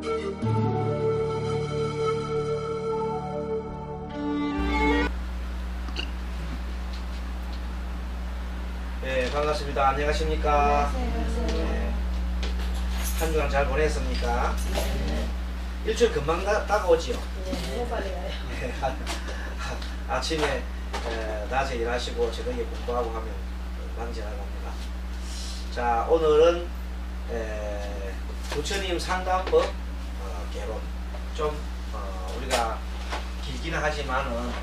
네, 반갑습니다. 안녕하십니까? 네. 한 주간 잘 보냈습니까? 네. 일주일 금방 다가오지요? 네, 빨리 가요. 네. 아침에 낮에 일하시고 저녁에 공부하고 하면 금방 지나갑니다. 자, 오늘은 부처님 상담법 개론. 좀 우리가 길기는 하지만은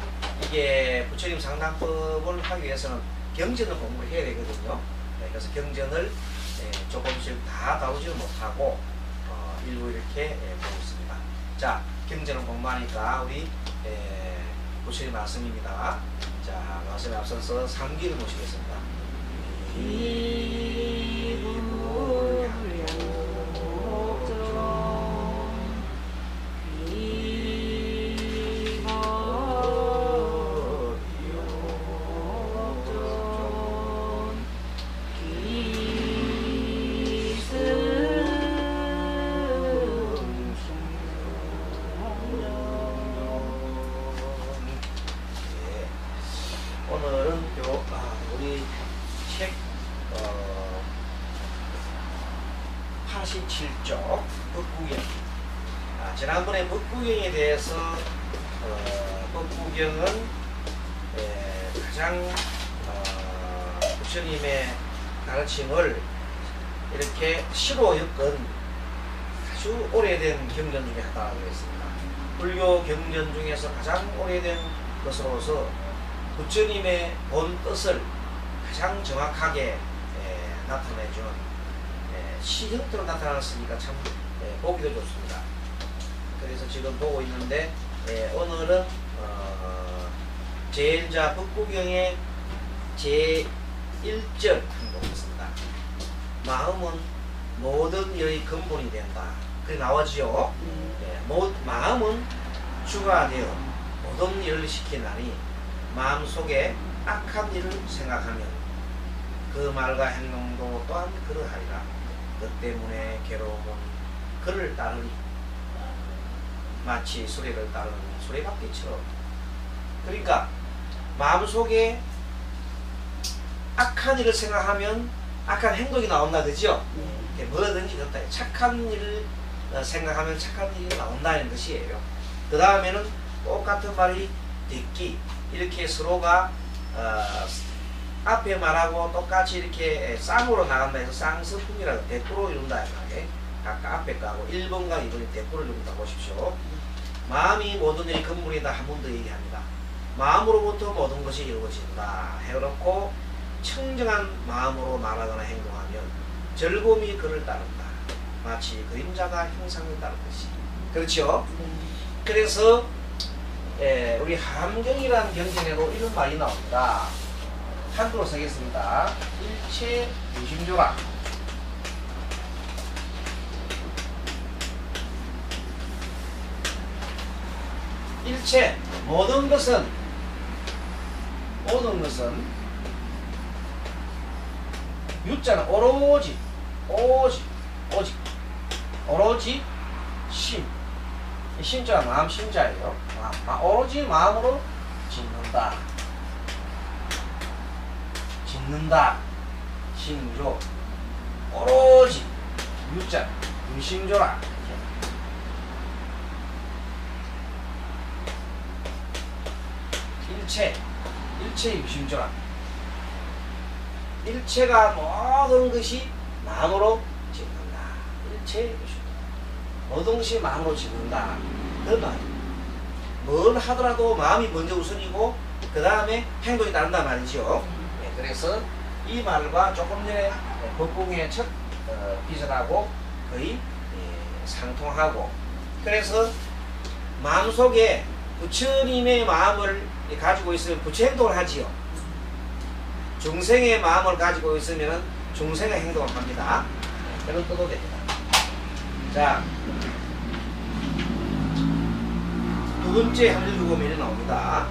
이게 부처님 상담법을 하기 위해서는 경전을 공부를 해야 되거든요. 네, 그래서 경전을 조금씩 다 다루지는 못하고 일부 이렇게 보고 있습니다. 자, 경전을 공부하니까 우리 부처님 말씀입니다. 자, 말씀에 앞서서 삼기를 모시겠습니다. 오늘은 우리 책 87쪽 법구경. 지난번에 법구경에 대해서 법구경은 가장 부처님의 가르침을 이렇게 시로 엮은 아주 오래된 경전 중에 하나라고 했습니다. 불교 경전 중에서 가장 오래된 것으로서 부처님의 본 뜻을 가장 정확하게 나타내주는 시 형태로 나타났으니까 참 보기도 좋습니다. 그래서 지금 보고 있는데 오늘은 제1자 법구경의 제1절 한번 보겠습니다. 마음은 모든 일의 근본이 된다. 그게 나오지요. 마음은 주가 되어 모든 일을 시키나니 마음속에 악한 일을 생각하면 그 말과 행동도 또한 그러하리라. 그 때문에 괴로움은 그를 따르니 마치 수레를 따르는 수레바퀴처럼. 그러니까 마음속에 악한 일을 생각하면 악한 행동이 나온다, 그죠? 뭐든지 그렇다. 착한 일을 생각하면 착한 일이 나온다는 것이에요. 그 다음에는 똑같은 말이 듣기. 이렇게 서로가 앞에 말하고 똑같이 이렇게 쌍으로 나간다 해서 쌍서품이라고 대꾸로 이룬다. 아까 앞에 거하고 1번과 2번이 대꾸를 이룬다 보십시오. 마음이 모든 일이 근본이다. 한 번 더 얘기합니다. 마음으로부터 모든 것이 이루어진다 해놓고 청정한 마음으로 말하거나 행동하면 즐거움이 그를 따른다. 마치 그림자가 형상을 따르듯이. 그렇죠? 그래서 우리 함경이라는 경전에도 이런 말이 나옵니다. 한글로 쓰겠습니다. 일체 유심조라. 일체 모든 것은 유자는 오로지 심. 심자가 마음 심자예요. 오로지 마음으로 짓는다. 심조. 오로지 유자 유심조라. 일체 유심조라. 일체가 모든 것이 마음으로 짓는다. 일체 유심조라. 모든 것이 마음으로 짓는다. 그 말이에요. 뭘 하더라도 마음이 먼저 우선이고 그 다음에 행동이 따른단 말이죠. 그래서 이 말과 조금 전에 법궁의 첫 비전하고 거의 상통하고, 그래서 마음속에 부처님의 마음을 가지고 있으면 부처 행동을 하지요. 중생의 마음을 가지고 있으면 중생의 행동을 합니다. 그런 뜻도 됩니다. 자, 두 번째 한일두고밀이 나옵니다.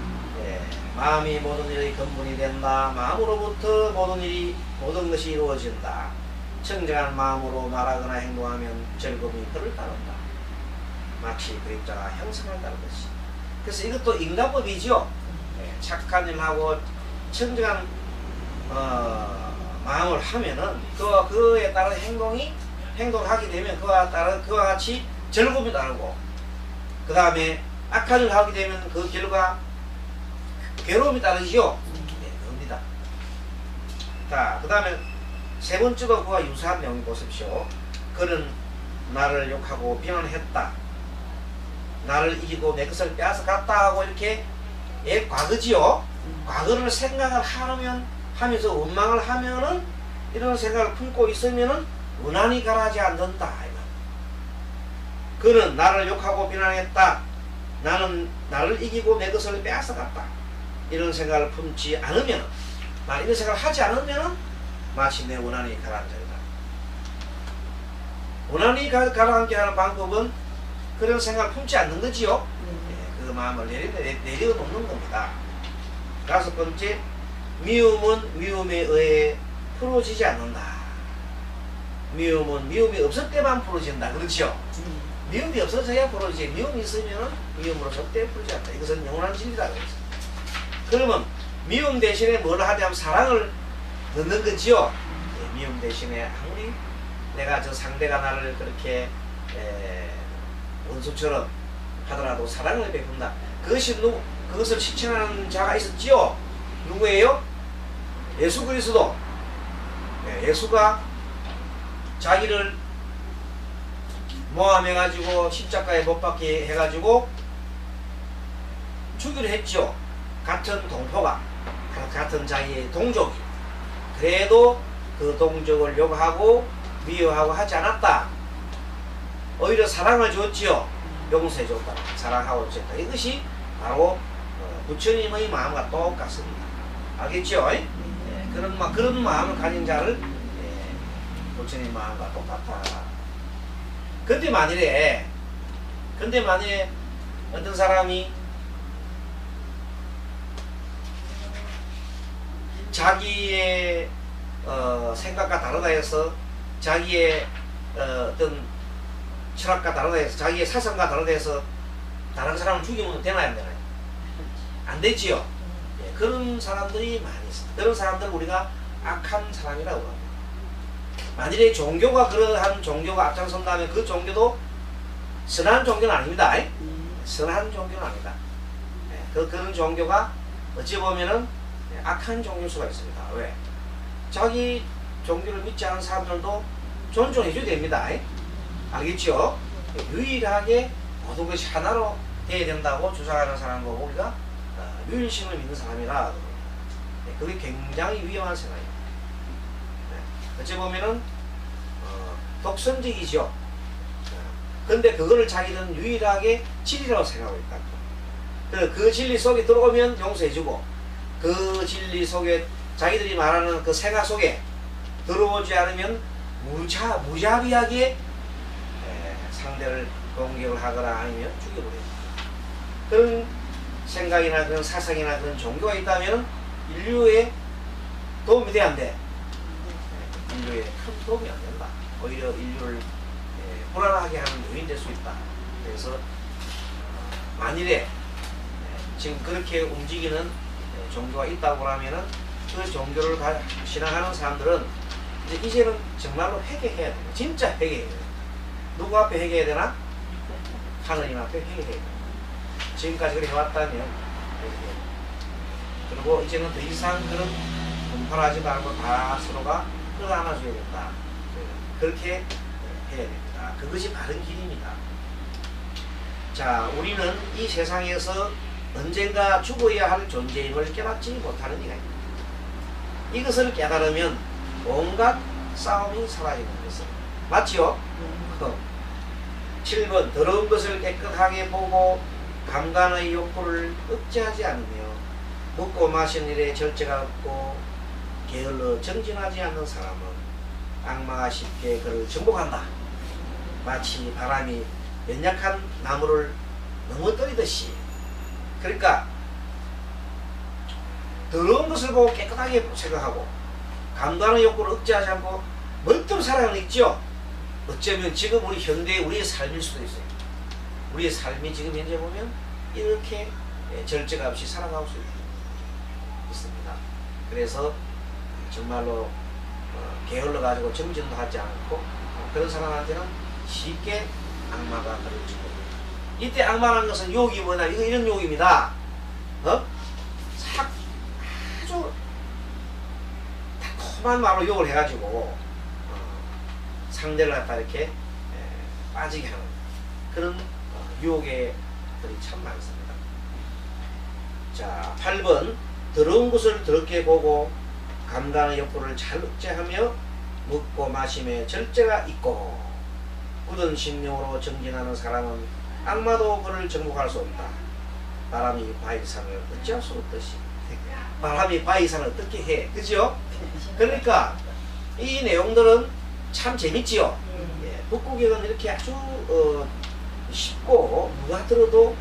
마음이 모든 일의 근본이 된다. 마음으로부터 모든 것이 이루어진다. 청정한 마음으로 말하거나 행동하면 즐거움이 그를 따른다. 마치 그림자가 형성한다는 것이. 그래서 이것도 인간법이죠. 착한 일하고 청정한 마음을 하면은 그에 따른 행동하게 되면 그와 같이 즐거움이 따르고, 그 다음에 악한 일을 하게 되면 그 결과 괴로움이 따르지요. 그겁니다. 자, 그 다음에 세 번째도 그와 유사한 내용을 보십시오. 그는 나를 욕하고 비난했다. 나를 이기고 내 것을 빼앗아갔다 하고 이렇게 과거지요. 과거를 생각을 하면서 원망을 하면은, 이런 생각을 품고 있으면은 원한이 가라지 않는다. 그는 나를 욕하고 비난했다. 나는 나를 이기고 내 것을 빼앗아갔다. 이런 생각을 품지 않으면, 이런 생각을 하지 않으면 마치 내 원한이 가라앉아있다. 원한이 가라앉게 하는 방법은 그런 생각을 품지 않는 거지요. 그 마음을 내려놓는 겁니다. 다섯 번째, 미움은 미움에 의해 풀어지지 않는다. 미움은 미움이 없을 때만 풀어진다. 그렇죠? 미움이 없어져야 풀어지지. 미움이 있으면 미움으로 절대 풀지 않는다. 이것은 영원한 진리다. 그러면 미움 대신에 뭘 하냐면 사랑을 넣는 거지요. 미움 대신에 아무리 내가 저 상대가 나를 그렇게 원수처럼 하더라도 사랑을 베푼다. 그것을 실천하는 자가 있었지요. 누구예요? 예수 그리스도. 예수가 자기를 모함해가지고 십자가에 못 박게 해가지고 죽이려 했죠. 같은 동포가, 같은 자기의 동족이. 그래도 그 동족을 욕하고 미워하고 하지 않았다. 오히려 사랑을 줬지요. 용서해 줬다. 사랑하고 줬다. 이것이 바로 부처님의 마음과 똑같습니다. 알겠죠? 그런 마음을 가진 자를 부처님 마음과 똑같다. 근데 만일에 어떤 사람이 자기의 생각과 다르다 해서, 자기의 어떤 철학과 다르다 해서, 자기의 사상과 다르다 해서 다른 사람을 죽이면 되나요, 안 되나요? 안 되지요. 그런 사람들이 많이 있습니다. 그런 사람들을 우리가 악한 사람이라고 합니다. 만일에 종교가 그러한 종교가 앞장선다면 그 종교도 선한 종교는 아닙니다. 선한 종교는 아니다. 그런 종교가 어찌 보면은 악한 종교일 수가 있습니다. 왜? 자기 종교를 믿지 않은 사람들도 존중해줘야 됩니다. 알겠죠? 유일하게 모든 것이 하나로 되어야 된다고 주장하는 사람과 우리가 유일신을 믿는 사람이라, 그게 굉장히 위험한 생각입니다. 어찌 보면은 독선적이죠. 근데 그거를 자기는 유일하게 진리라고 생각하고 있다. 그 진리 속에 들어오면 용서해주고, 그 진리 속에 자기들이 말하는 그 생각 속에 들어오지 않으면 무자비하게 상대를 공격을 하거나 아니면 죽여버려요. 그런 생각이나 그런 사상이나 그런 종교가 있다면 인류에 도움이 돼야 안 돼. 인류에 큰 도움이 안 된다. 오히려 인류를 불안하게 하는 요인이 될 수 있다. 그래서 만일에 지금 그렇게 움직이는 종교가 있다고 하면은 그 종교를 신앙하는 사람들은 이제는 정말로 회개해야 돼요. 진짜 회개해야 돼요. 누구 앞에 회개해야 되나? 하느님 앞에 회개해야 돼요. 지금까지 그렇게 해왔다면, 그리고 이제는 더 이상 그런 분파하지 말고 다 서로가 끌어안아줘야 된다. 그렇게 해야 됩니다. 그것이 바른 길입니다. 자, 우리는 이 세상에서 언젠가 죽어야 할 존재임을 깨닫지 못하는 이가 있습니다. 이것을 깨달으면 온갖 싸움이 사라지는 것입니다. 맞지요? 7번, 더러운 것을 깨끗하게 보고 감관의 욕구를 억제하지 않으며 먹고 마신 일에 절제가 없고 게을러 정진하지 않는 사람은 악마가 쉽게 그를 정복한다. 마치 바람이 연약한 나무를 넘어뜨리듯이. 그러니까 더러운 것을 보고 깨끗하게 생각하고 감관의 욕구를 억제하지 않고 멀뚱 살아가는 있죠. 어쩌면 지금 우리 현대의 우리의 삶일 수도 있어요. 우리의 삶이 지금 현재 보면 이렇게 절제가 없이 살아가고 있습니다. 그래서 정말로 게을러 가지고 정진도 하지 않고 그런 사람한테는 쉽게 악마가 걸려지고, 이때 악마라는 것은 욕이 뭐냐, 이런 욕입니다. 아주 달콤한 말로 욕을 해가지고 상대를 갖다 이렇게 빠지게 하는 그런 유혹의 들이 참 많습니다. 자, 8번 더러운 것을 더럽게 보고 감각의 욕구를 잘 억제하며 먹고 마심에 절제가 있고 굳은 심령으로 정진하는 사람은 악마도 그를 정복할 수 없다. 바람이 바위산을 어찌할 수 없듯이 바람이 바위산을 어떻게 해, 그죠? 그러니까 이 내용들은 참 재밌지요. 북구경은 이렇게 아주 쉽고 누가 들어도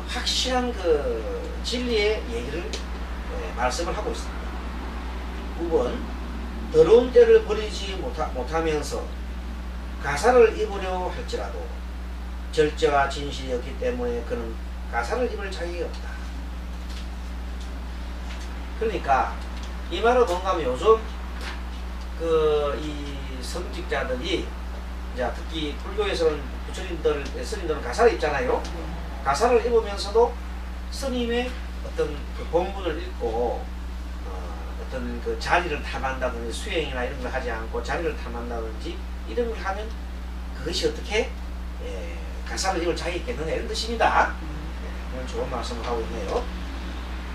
확실한 그 진리의 얘기를 말씀을 하고 있습니다. 9번 더러운 때를 버리지 못하면서 가사를 입으려 할지라도 절제와 진실이 없기 때문에 그는 가사를 입을 자격이 없다. 그러니까 이 말은 뭔가 하면 요즘 이 성직자들이, 자, 특히 불교에서는 스님들은 가사를 입잖아요. 가사를 입으면서도 스님의 어떤 그 본문을 읽고 어떤 그 자리를 탐한다든지 수행이나 이런 걸 하지 않고 자리를 탐한다든지 이런 걸 하면 그것이 어떻게 가사를 입을 자격이 있겠느냐, 이런 뜻입니다. 오늘 좋은 말씀을 하고 있네요.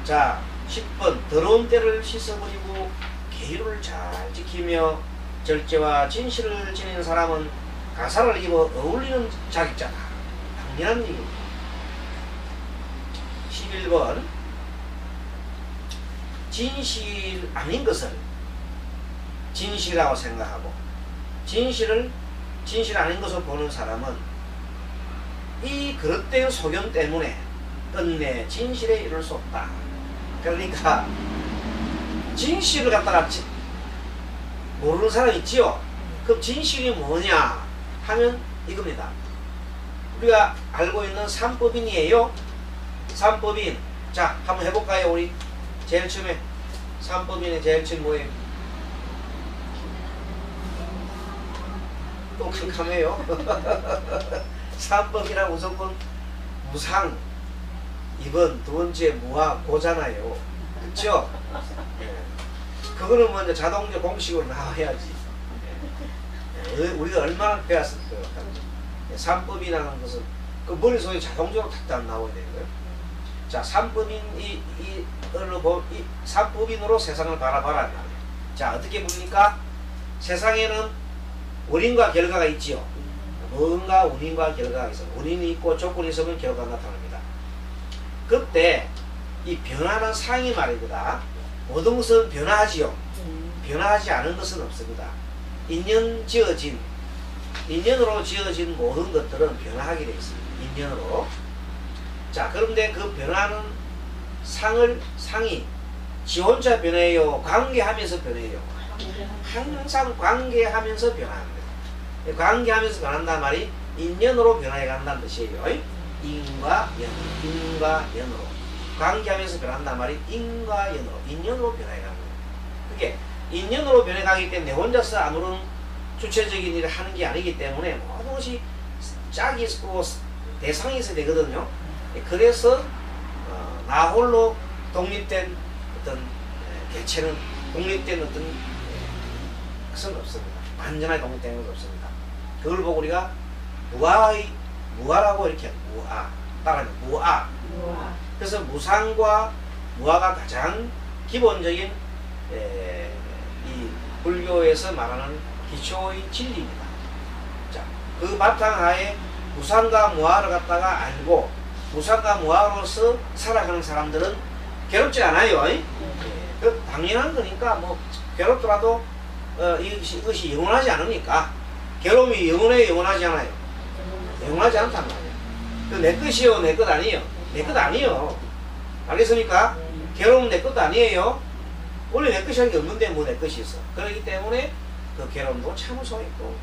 자, 10번 더러운 때를 씻어버리고 계율을 잘 지키며 절제와 진실을 지니는 사람은 가사를 입어 어울리는 자격자다. 당연한 얘기입니다. 11번 진실 아닌 것을 진실이라고 생각하고 진실 아닌 것을 보는 사람은 이 그릇된 소견 때문에 끝내 진실에 이룰 수 없다. 그러니까 진실을 갖다가 모르는 사람 있지요. 그럼 진실이 뭐냐 하면 이겁니다. 우리가 알고 있는 삼법인이에요. 삼법인. 자, 한번 해볼까요? 우리 제일 처음에 삼법인의 제일 처음 뭐예요? 또 캄캄해요. 삼법이란 무조건 무상, 2번 두 번째 무하, 고잖아요. 그쵸? 그거는 먼저 자동적 공식으로 나와야지. 우리가 얼마나 배웠을까요? 삼법이라는 것은 그 머릿속에 자동적으로 탁 나와야 되는 거예요. 자, 삼법인으로 세상을 바라봐라. 자, 어떻게 보니까 세상에는 원인과 결과가 있지요. 뭔가 원인과 결과가 있어. 원인이 있고 조건이 있으면 결과가 나타납니다. 그때 이 변하는 상이 말이거다. 모든 것은 변화하지요. 변화하지 않은 것은 없습니다. 인연으로 지어진 모든 것들은 변화하게 되어 있습니다. 인연으로. 자, 그런데 그 변화하는 상이 지 혼자 변해요? 관계하면서 변해요? 항상 관계하면서 변합니다. 관계하면서 변한다는 말이 인연으로 변화해 간다는 뜻이에요. 인과 연으로. 관계하면서 변한다는 말이 인과 인연으로 변해가는 거예요. 그게 인연으로 변해가기 때문에 혼자서 아무런 주체적인 일을 하는 게 아니기 때문에 모든 것이 짝이 있고 대상이 있어야 되거든요. 그래서 나 홀로 독립된 어떤 개체는 독립된 어떤 것은 없습니다. 완전하게 독립된 것은 없습니다. 그걸 보고 우리가 무아라고 이렇게 따라하는 무아. 그래서 무상과 무아가 가장 기본적인 이 불교에서 말하는 기초의 진리입니다. 자, 그 바탕하에 무상과 무아를 갖다가 알고 무상과 무아로서 살아가는 사람들은 괴롭지 않아요. 그 당연한 거니까 뭐 괴롭더라도 이것이 영원하지 않으니까. 괴로움이 영원하지 않아요. 영원하지 않단 말이에요. 내 것이요, 내 것 아니에요. 내 것 아니에요. 알겠습니까? 괴로움은 내 것도 아니에요. 원래 내 것이 할 게 없는데 뭐 내 것이 있어. 그렇기 때문에 그 괴로움도 참을 수 있고.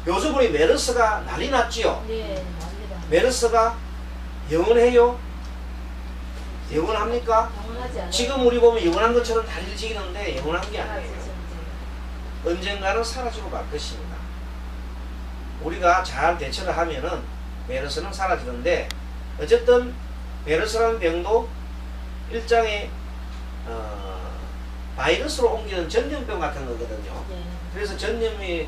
요즘 우리 메르스가 난리 났지요. 네, 맞습니다. 메르스가 영원해요? 영원합니까? 영원하지 않아요. 지금 우리 보면 영원한 것처럼 달리지는데 영원한 게 아니에요. 사라지죠, 언젠가는 사라지고 말 것입니다. 우리가 잘 대처를 하면은 메르스는 사라지는데, 어쨌든 메르스라는 병도 일장의 바이러스로 옮기는 전염병 같은 거거든요. 네. 그래서 전염을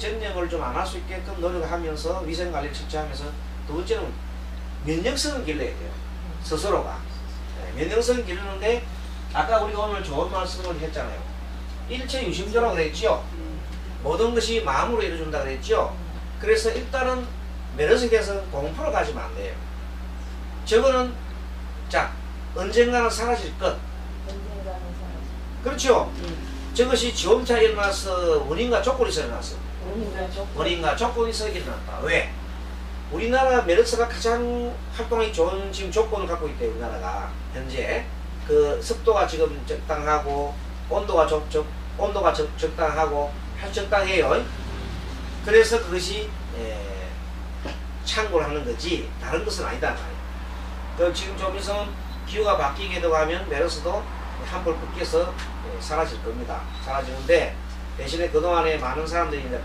좀 안 할 수 있게끔 노력하면서 위생관리를 철저하면서, 두 번째는 면역성을 길러야 돼요. 스스로가. 네, 면역성을 기르는데, 아까 우리가 오늘 좋은 말씀을 했잖아요. 일체 유심조라고 그랬죠. 모든 것이 마음으로 이루어준다 그랬죠. 그래서 일단은 메르스에 대해서 공포로 가지면 안 돼요. 저거는 자 언젠가는 사라질 것. 언젠가는 사라지죠. 그렇죠. 저것이 지원차 일어나서 원인과 조건에서 일어났어. 원인과 조건에서 일어났다. 왜? 우리나라 메르스가 가장 활동하기 좋은 지금 조건을 갖고 있대요. 우리나라가 현재 그 습도가 지금 적당하고 온도가 적당하고 적당해요. 그래서 그것이 참고를 하는 거지 다른 것은 아니다. 지금 좀 있으면 기후가 바뀌게 되면 메르스도 한벌 벗겨서 사라질 겁니다. 사라지는데 대신에 그동안에 많은 사람들이 이제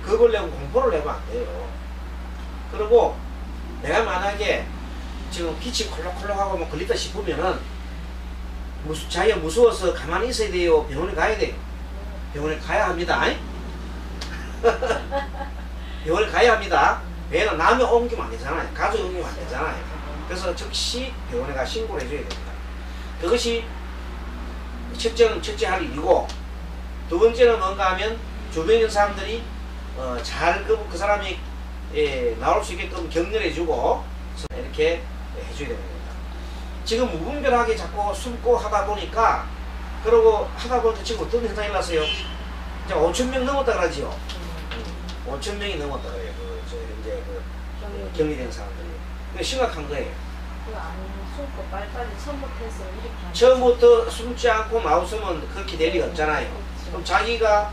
겁을 내고 공포를 내면 안 돼요. 그리고 내가 만약에 지금 기침 콜록콜록하고 뭐 걸렸다 싶으면은 자기가 무서워서 가만히 있어야 돼요? 병원에 가야 돼요? 병원에 가야 합니다. 병원에 가야 합니다. 왜냐면 남이 옮기면 안 되잖아요. 가족이 옮기면 안 되잖아요. 그래서 즉시 병원에 가 신고를 해줘야 됩니다. 그것이 첫째 할 일이고, 두 번째는 뭔가 하면 주변에 있는 사람들이 잘 그 사람이 나올 수 있게끔 격려해주고 이렇게 해줘야 됩니다. 지금 무분별하게 자꾸 숨고 하다 보니까, 그러고 하다 보니까 지금 어떤 현상이 났어요? 이제 5,000명 넘었다 그러지요. 5,000명이 넘었다 그래요. 현재 격리된 사람들이. 근데 심각한 거예요. 안 숨고 빨리빨리 처음부터 해서 이렇게 하면 처음부터 숨지 않고 마우스면 그렇게 될 리가 없잖아요. 그럼 자기가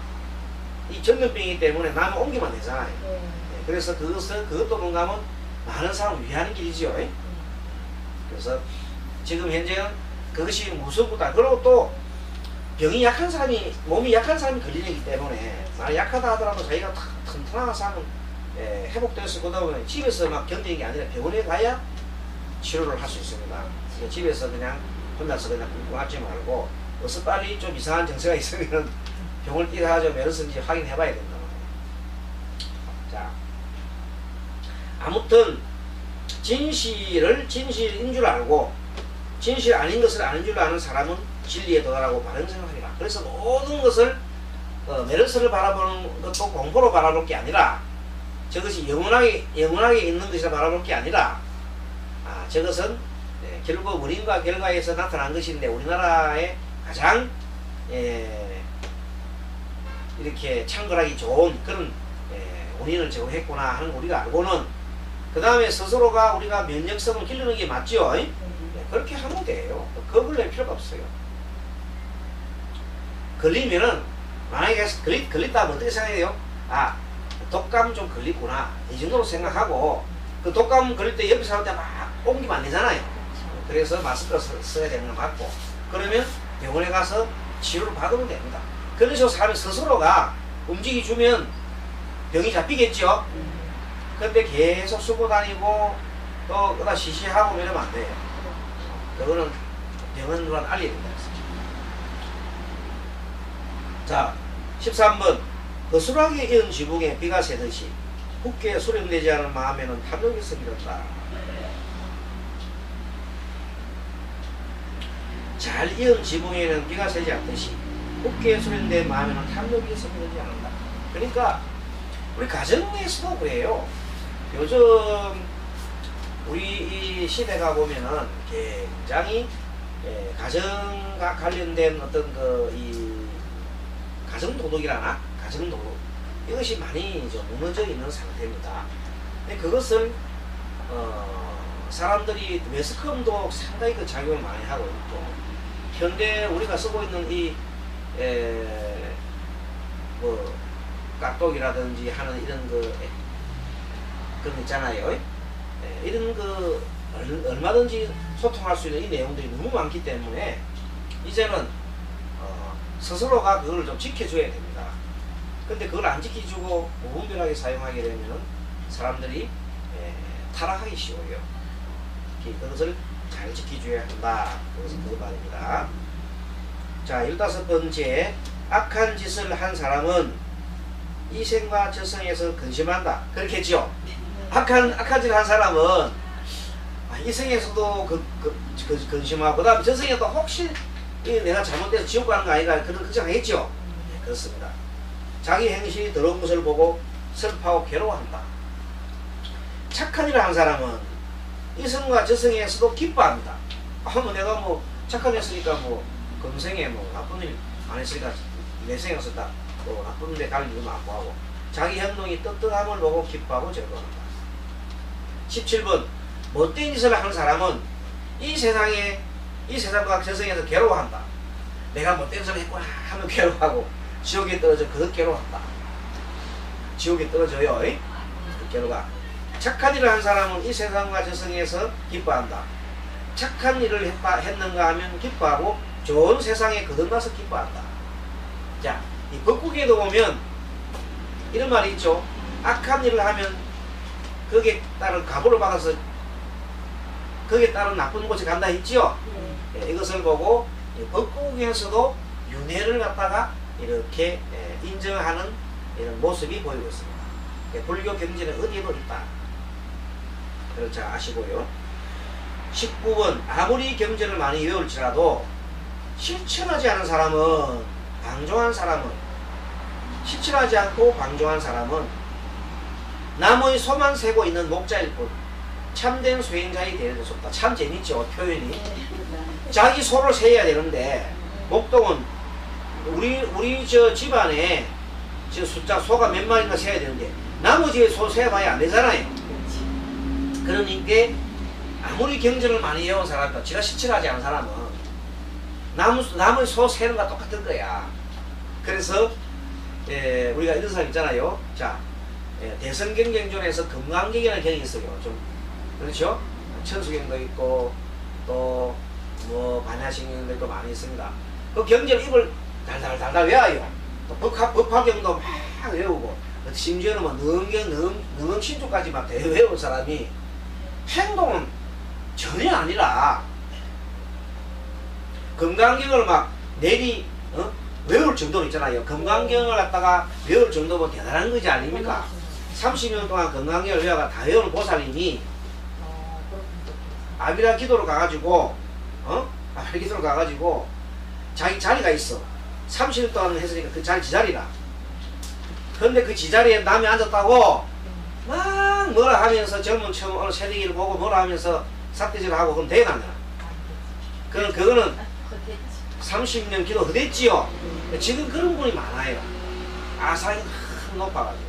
이 전염병이기 때문에 남을 옮기면 되잖아요. 네. 그래서 그것도 뭔가 하면 많은 사람을 위하는 길이지요. 그래서 지금 현재는 그것이 무서우다. 그리고 또 병이 약한 사람이, 몸이 약한 사람이 걸리기 때문에, 만약 약하다 하더라도 자기가 튼튼한 사람은 회복돼서 그러다 보면 집에서 막 견디는 게 아니라 병원에 가야 치료를 할 수 있습니다. 집에서 그냥 혼자서 그냥 굶고 말고 어서 빨리 좀 이상한 증세가 있으면 병원을 뛰어가지고 메르스인지 확인해 봐야 된다. 자, 아무튼 진실인 줄 알고 진실 아닌 것을 아는 줄 아는 사람은 진리에 도달하고 바른 생각하리라. 그래서 모든 것을 메르스를 바라보는 것도 공포로 바라볼 게 아니라, 저것이 영원하게 있는 것이라 바라볼 게 아니라, 저것은 결국 원인과 결과에서 나타난 것인데, 우리나라의 가장 이렇게 창궐하기 좋은 그런 원인을 제공했구나 하는 우리가 알고는, 그 다음에 스스로가 우리가 면역성을 기르는 게 맞죠? 그렇게 하면 돼요. 겁을 낼 필요가 없어요. 걸리면은, 만약에 걸렸다면 어떻게 생각해요? 독감 좀 걸렸구나, 이 정도로 생각하고, 그 독감 걸릴 때 옆에 사람한테 막 옮기면 안 되잖아요. 그래서 마스크를 써야 되는 거 맞고, 그러면 병원에 가서 치료를 받으면 됩니다. 그런 식으로 사람이 스스로가 움직여주면 병이 잡히겠죠? 근데 계속 쓰고 다니고 또 그다 시시하고 이러면 안 돼요. 그거는 병원으로 알려야 된다. 자, 13번. 거스르하게 이은 지붕에 비가 새듯이 굳게 수렴되지 않은 마음에는 탐욕이 생겼다. 잘 이은 지붕에는 비가 새지 않듯이 굳게 수렴된 마음에는 탐욕이 생기지 않는다. 그러니까 우리 가정에서도 그래요. 요즘 우리 이 시대가 보면은 굉장히 가정과 관련된 어떤 이 가정도덕이라나? 가정도덕, 이것이 많이 좀 무너져 있는 상태입니다. 근데 그것을 사람들이 매스컴도 상당히 그 작용을 많이 하고 있고, 현대 우리가 쓰고 있는 이 깍독이라든지 하는 이런 그런 거 있잖아요. 이런 그 얼마든지 소통할 수 있는 이 내용들이 너무 많기 때문에 이제는 스스로가 그걸 좀 지켜줘야 됩니다. 근데 그걸 안 지켜주고 무분별하게 사용하게 되면 사람들이 타락하기 쉬워요. 그것을 잘 지켜줘야 한다. 그것은 그 말입니다. 자, 15번째, 악한 짓을 한 사람은 이생과 저생에서 근심한다. 그렇겠죠? 악한 짓을 한 사람은 이생에서도 근심하고, 그 다음 저생에도 혹시 내가 잘못돼서 지옥 가는 거 아닌가 그런 걱정하겠죠? 네, 그렇습니다. 자기 행실이 더러운 것을 보고 슬퍼하고 괴로워한다. 착한 일을 한 사람은 이생과 저생에서도 기뻐합니다. 내가 뭐 착한 일 했으니까 뭐 금생에 뭐 나쁜 일 안 했으니까 내생에 썼다. 또 나쁜 데 갈 일도 많고 하고, 자기 행동이 떳떳함을 보고 기뻐하고 즐거워한다. 17번, 못된 짓을 하는 사람은 이 세상과 저승에서 괴로워한다. 내가 못된 짓을 했구나 하면 괴로워하고, 지옥에 떨어져 그것 괴로워한다. 지옥에 떨어져요. 그 괴로워. 착한 일을 한 사람은 이 세상과 저승에서 기뻐한다. 착한 일을 했는가 하면 기뻐하고, 좋은 세상에 거듭나서 기뻐한다. 자, 이 법국에도 보면 이런 말이 있죠. 악한 일을 하면 거기에 따른 가보를 받아서 거기에 따른 나쁜 곳에 간다 했지요. 이것을 보고 법국에서도 윤회를 갖다가 이렇게 인정하는 이런 모습이 보이고 있습니다. 불교 경전에 어디에도 있다. 그렇죠, 아시고요. 19번, 아무리 경전을 많이 외울지라도 실천하지 않은 사람은, 실천하지 않고 방종한 사람은 남의 소만 세고 있는 목자일 뿐 참된 수행자이 되는 수 없다. 참 재밌죠, 표현이. 자기 소를 세야 되는데, 목동은 우리 저 집안에 저 숫자 소가 몇 마리나 세야 되는데 나머지 소 세봐야 안 되잖아요. 그러니까 아무리 경전을 많이 외운 사람도 지가 실천하지 않은 사람은 남의 소 세는 거와 똑같은 거야. 그래서 우리가 이런 사람 있잖아요. 자, 대성경전에서 금강경이라는 경이 있어요. 좀 그렇죠? 천수경도 있고 또 뭐 반야신경도 있고 많이 있습니다. 그 경전 입을 달달달달 외워요. 또 법화경도 막 외우고, 심지어는 뭐 능엄 신조까지 막 외운 사람이 행동은 전혀 아니라 금강경을 막 외울 정도로 있잖아요. 금강경을 갖다가 외울 정도면 대단한 거지 아닙니까? 30년 동안 금강경을 외워가 다 외우는 보살님이 아비라 기도로 가가지고 자기 자리가 있어. 30년 동안 했으니까 그 자리 지자리라. 그런데 그 지자리에 남이 앉았다고 막 뭐라 하면서 젊은 처음 오늘 새내기를 보고 뭐라 하면서 삿대질을 하고 그럼 되나 안 되나? 그거는 30년 기도 헛했지요. 지금 그런 분이 많아요. 아사히 높아가지고.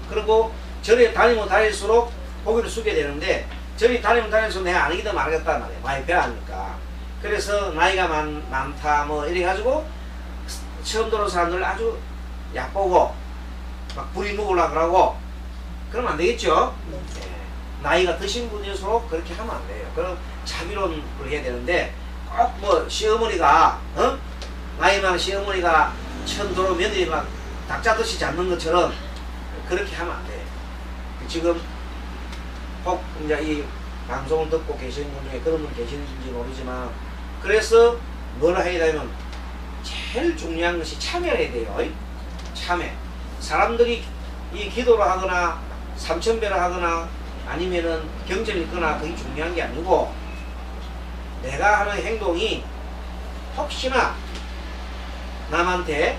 그리고 절에 다니면 다닐수록 고개를 숙여야 되는데, 절에 다니면 다닐수록 내가 아니기도 말하겠단 말이에요. 많이 배워하니까. 그래서 나이가 많다 뭐 이래가지고 처음 들어온 사람들 아주 얕보고 막 부리 묵으려고 그러고 그러면 안 되겠죠. 나이가 드신 분일수록 그렇게 하면 안 돼요. 그럼 자비론을 해야 되는데, 꼭 뭐 시어머니가 나이 많은 시어머니가 처음 들어오면 며느리 막 닭자듯이 잡는 것처럼 그렇게 하면 안 돼요. 지금 혹 이제 이 방송을 듣고 계시는 분 중에 그런 분 계시는지 모르지만, 그래서 뭘 해야 되면 제일 중요한 것이 참여를 해야 돼요. 참여. 사람들이 이 기도를 하거나 삼천배를 하거나 아니면은 경전을 읽거나 그게 중요한 게 아니고, 내가 하는 행동이 혹시나 남한테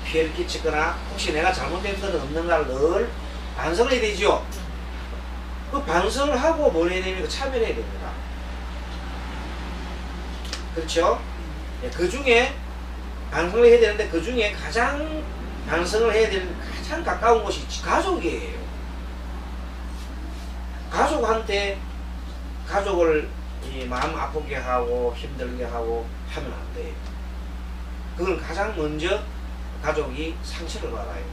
피해를 끼치거나 혹시 내가 잘못된 것은 없는가를 늘 반성을 해야 되죠. 그 반성을 하고 뭘 해야 됩니까? 참여를 해야 됩니다. 그렇죠? 그 중에 반성을 해야 되는데, 그 중에 가장 반성을 해야 되는 가장 가까운 곳이 가족이에요. 가족한테 가족을 마음 아프게 하고 힘들게 하고 하면 안 돼요. 그건 가장 먼저 가족이 상처를 받아요.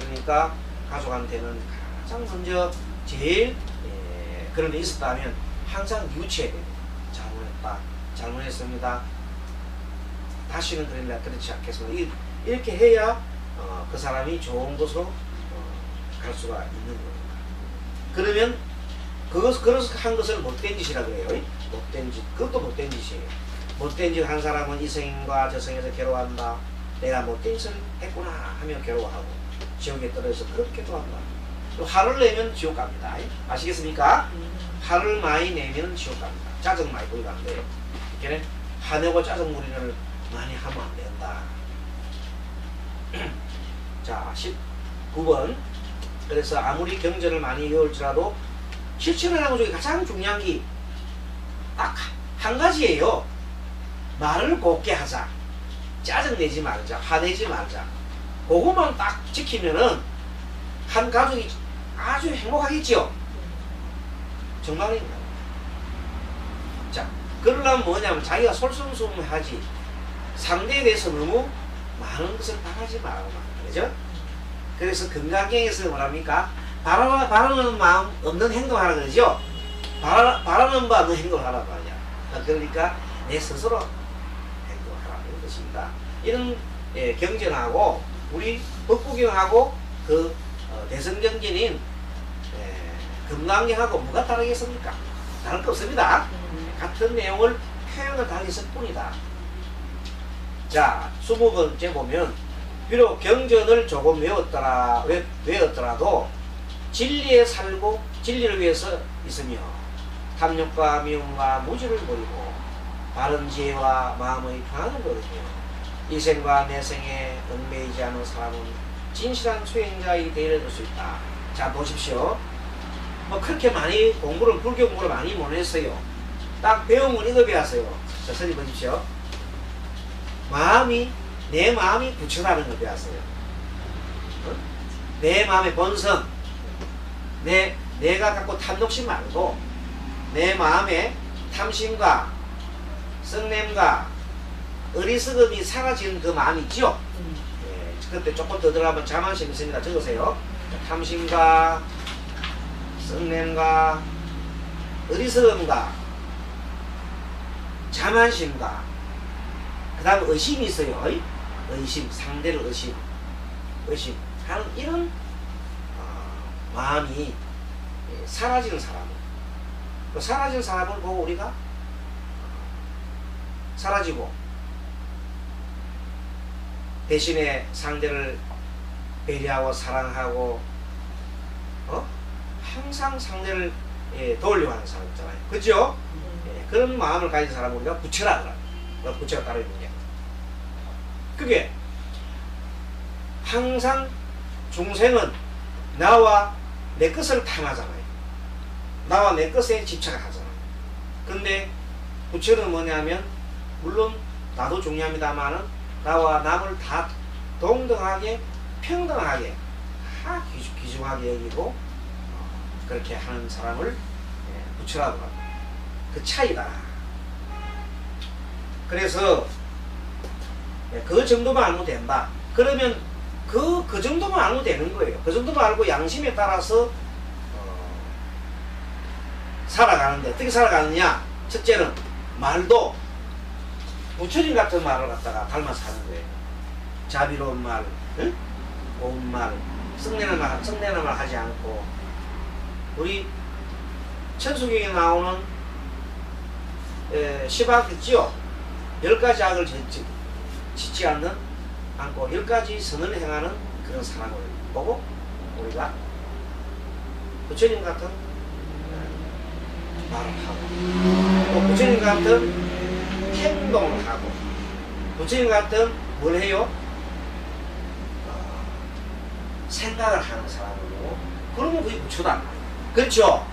그러니까 가족한테는 가장 먼저 제일 그런 게 있었다면 항상 뉘우쳐야 됩니다. 잘못했다, 잘못했습니다, 다시는 그렇지 않겠습니다. 이렇게 해야 그 사람이 좋은 곳으로 갈 수가 있는 겁니다. 그러면 그래서 한 것을 못된 짓이라 그래요. 못된 짓, 그것도 못된 짓이에요. 못된 짓 한 사람은 이성과 저성에서 괴로워한다. 내가 못된 짓을 했구나 하며 괴로워하고 지옥에 떨어져서 그렇게도 한다. 또 화를 내면 지옥 갑니다. 아시겠습니까? 화를 많이 내면 지옥 갑니다. 짜증 많이 부리면 안 돼요. 이렇게 화내고 짜증 부리를 많이 하면 안 된다. 자, 19번. 그래서 아무리 경전을 많이 외울지라도 실천하는 중에 가장 중요한 게 딱 한 가지예요. 말을 곱게 하자. 짜증내지 말자. 화내지 말자. 그것만 딱 지키면은 한 가족이 아주 행복하겠죠. 정말입니다. 자, 그러려면 뭐냐면 자기가 솔선수범하지 상대에 대해서 너무 많은 것을 바라지 말아라. 그죠? 그래서 건강경에서 뭐랍니까? 바라는 마음 없는 행동하라 그러죠? 바라는 바 없는 행동을 하라 말이야. 그러니까 내 스스로 행동하라는 것입니다. 이런 경전하고 우리 법구경하고 그 대성경전인 금강경하고 뭐가 다르겠습니까? 다를 거 없습니다. 같은 내용을 표현을 달리했을 뿐이다. 자, 20번째 보면 비록 경전을 조금 외웠더라도 진리에 살고 진리를 위해서 있으며 탐욕과 미움과 무지를 버리고 바른 지혜와 마음의 평안을 거두며 이생과 내생에 얽매이지 않은 사람은 진실한 수행자의 대의를 얻을 수 있다. 자, 보십시오. 뭐 그렇게 많이 불교 공부를 많이 못 했어요. 딱 배운 건 이거 배웠어요. 자, 선생님 보십시오. 내 마음이 부처라는 걸 배웠어요. 내 마음의 본성, 내가 갖고 탐욕심 말고 내 마음에 탐심과 성냄과 어리석음이 사라지는 그 마음이 있죠. 그때 조금 더 들어가면 자만심 있습니다. 적으세요. 탐심과 성냄과 어리석음과 자만심과 그 다음 의심이 있어요. 의심, 상대를 의심하는 이런 마음이 사라지는 사람을 보고 우리가 사라지고 대신에 상대를 배려하고 사랑하고 항상 상대를 도우려고 하는 사람 있잖아요. 그죠? 그런 마음을 가진 사람을 우리가 부처라 그래요. 부처가 따로 있는 게 그게 항상 중생은 나와 내 것을 탐하잖아요. 나와 내 것에 집착을 하잖아요. 근데 부처는 뭐냐면 물론 나도 중요합니다만은 나와 남을 다 동등하게 평등하게 다 귀중하게 여기고 그렇게 하는 사람을 부처라고 합니다. 그 차이다. 그래서 그 정도만 알면 된다. 그러면 그 정도만 알면 되는 거예요. 그 정도만 알고 양심에 따라서 살아가는데 어떻게 살아가느냐? 첫째는 말도 부처님 같은 말을 갖다가 닮아서 하는 거예요. 자비로운 말, 응? 고운 말, 성내는 말 하지 않고 우리 천수경에 나오는 시박 있지요? 10가지 악을 짓지 않고 10가지 선을 행하는 그런 사람을 보고 우리가 부처님 같은 말을 하고 또 부처님 같은 행동을 하고 부처님 같은 뭘 해요? 생각을 하는 사람으로 그러면 그게 부처다. 그렇죠?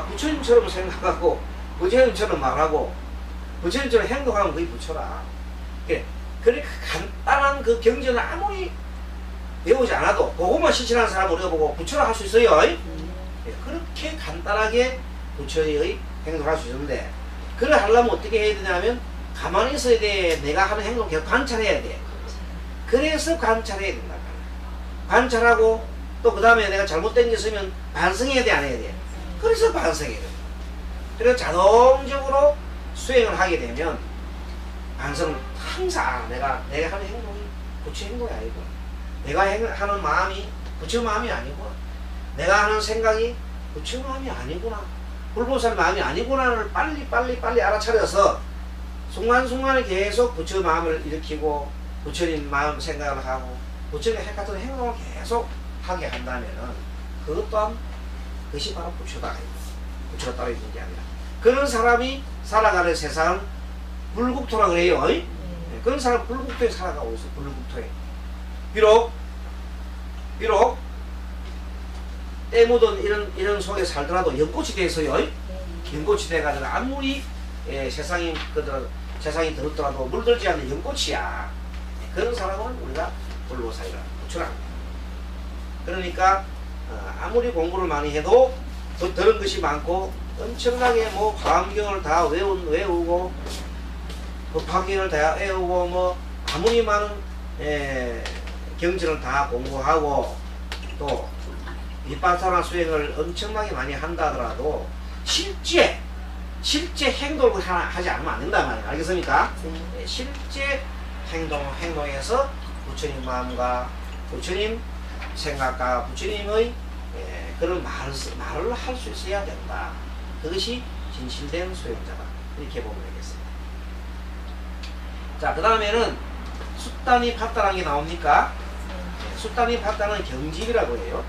부처님처럼 생각하고 부처님처럼 말하고 부처님처럼 행동하면 그게 부처라. 그래 간단한 그 경전을 아무리 배우지 않아도 그것만 실천하는 사람을 우리가 보고 부처라 할 수 있어요. 그렇게 간단하게 부처의 행동을 할 수 있는데 그걸 하려면 어떻게 해야 되냐면 가만히 있어야 돼. 내가 하는 행동 계속 관찰해야 돼. 그래서 관찰해야 된다. 관찰하고 또 그 다음에 내가 잘못된 게 있으면 반성해야 돼, 안 해야 돼? 그래서 반성이 돼요. 그래서 자동적으로 수행을 하게 되면 반성은 항상 내가 하는 행동이 부처 행동이 아니고, 내가 하는 마음이 부처 마음이 아니구나, 내가 하는 생각이 부처 마음이 아니구나, 불보살 마음이 아니구나를 빨리 알아차려서 순간순간에 계속 부처 마음을 일으키고 부처님 마음 생각을 하고 부처님 같은 행동을 계속 하게 한다면은 그것 또한 그것이 바로 부처다. 부처가 따로 있는 게 아니라. 그런 사람이 살아가는 세상은 불국토라 그래요. 그런 사람 불국토에 살아가고 있어. 불국토에. 비록 때 묻은 이런 속에 살더라도 연꽃이 돼서요. 연꽃이 돼가지고 아무리 세상이 들었더라도 물들지 않는 연꽃이야. 그런 사람은 우리가 불보살이라 부처라. 그러니까 아무리 공부를 많이 해도 들은 것이 많고 엄청나게 뭐 화엄경을 다 외우고 법화경을 다 외우고 뭐 아무리 많은 경전을 다 공부하고 또 윗바타나 수행을 엄청나게 많이 한다 하더라도 실제 행동을 하지 않으면 안 된단 말이에요. 알겠습니까? 실제 행동에서 부처님 마음과 부처님 생각과 부처님의 그런 말을 할 수 있어야 된다. 그것이 진실된 수행자다. 이렇게 보면 되겠습니다. 자, 그 다음에는 숫단이 팟다라는 게 나옵니까? 숫단이 팟다는 경집이라고 해요.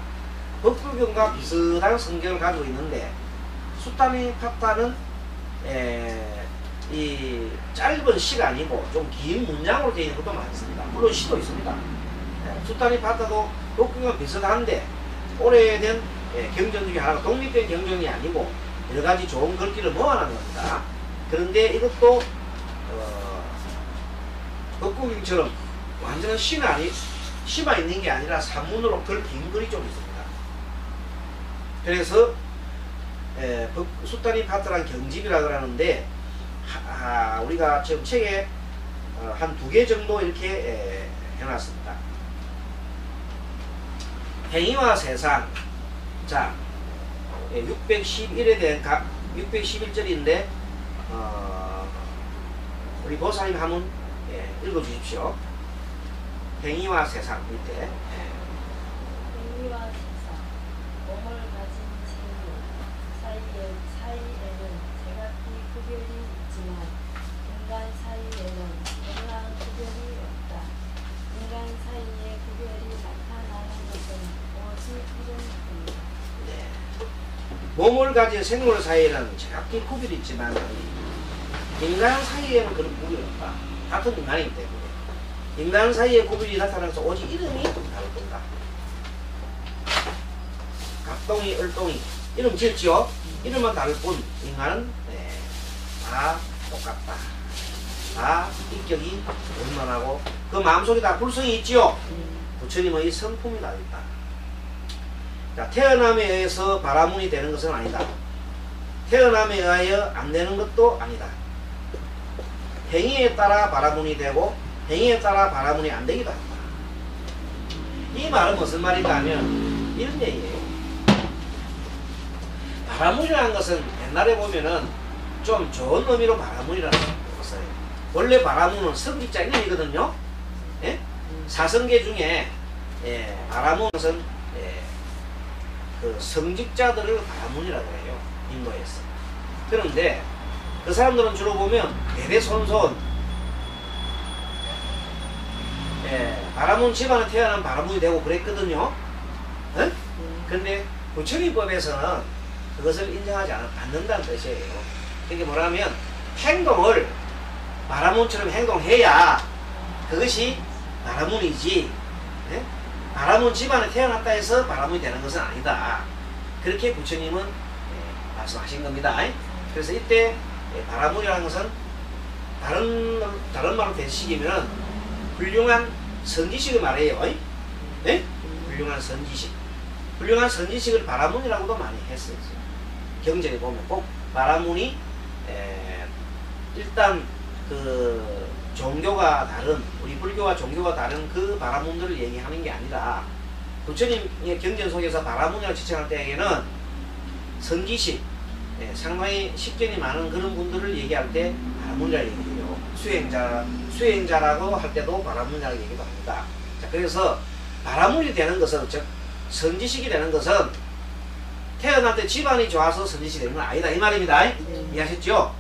법불경과 비슷한 성격을 가지고 있는데 숫단이 팟다는 이 짧은 시가 아니고 좀 긴 문장으로 되어 있는 것도 많습니다. 물론 시도 있습니다. 숫단이 팟다도 법불경과 비슷한데 오래된 경전 중에 하나가 독립된 경전이 아니고 여러가지 좋은 글귀를 모아놓은 겁니다. 그런데 이것도 법구경처럼 완전한 시만 있는 게 아니라 산문으로 긴 글이 좀 있습니다. 그래서 숫단이 팟다란 경집이라 그러는데 우리가 지금 책에 한 2개 정도 이렇게 해놨습니다. 행위와 세상. 자, 611에 대한 611절인데 우리 보살님 한번 읽어주십시오. 행위와 세상 밑에. 행위와 세상, 몸을 가진 사이에는 제각기 구별이 있지만 인간 사이에는 별난 구별이 없다. 인간 사이에 구별이 나타나는 것은 오직 이름뿐이다. 몸을 가진 생물 사이에는 제각기 구별이 있지만 인간 사이에는 그런 구별이 없다. 같은 인간이기 때문에 인간 사이에 구별이 나타나서 오직 이름이 다를 뿐이다. 갑동이, 을동이 이름 지었지요? 이름만 다를 뿐 인간은 다 똑같다. 다 인격이 원만하고 그 마음속에 다 불성이 있지요? 부처님의 성품이 다 있다. 자, 태어남에 의해서 바라문이 되는 것은 아니다. 태어남에 의하여 안 되는 것도 아니다. 행위에 따라 바라문이 되고 행위에 따라 바라문이 안 되기도 한다. 이 말은 무슨 말인가 하면 이런 얘기예요. 바라문이라는 것은 옛날에 보면은 좀 좋은 의미로 바라문이라는 것을 원래 바라문은 성직자 이름이거든요. 예? 사성계 중에 바라문은 그 성직자들을 바라문이라고 해요. 인도에서. 그런데 그 사람들은 주로 보면 대대손손 바라문 집안에 태어난 바라문이 되고 그랬거든요. 그런데 부처님법에서는 그것을 인정하지 않는다는 뜻이에요. 그게 뭐라면 행동을 바라문처럼 행동해야 그것이 바라문이지 바라문 집안에 태어났다 해서 바라문이 되는 것은 아니다. 그렇게 부처님은 말씀하신 겁니다. 그래서 이때 바라문이라는 것은 다른 말로 대시기면 훌륭한 선지식을 말해요. 네? 훌륭한 선지식. 훌륭한 선지식을 바라문이라고도 많이 했어요. 경전에 보면 꼭 바라문이 일단 그 종교가 다른 우리 불교와 종교가 다른 그 바라문들을 얘기하는 게 아니라 부처님의 경전 속에서 바라문이라고 지칭할 때에는 선지식, 상당히 식견이 많은 그런 분들을 얘기할 때 바람문이라고 얘기해요. 수행자라고 할 때도 바람문이라고 얘기도 합니다. 자, 그래서 바람문이 되는 것은, 즉 선지식이 되는 것은 태어날 때 집안이 좋아서 선지식이 되는 건 아니다 이 말입니다. 이해하셨죠?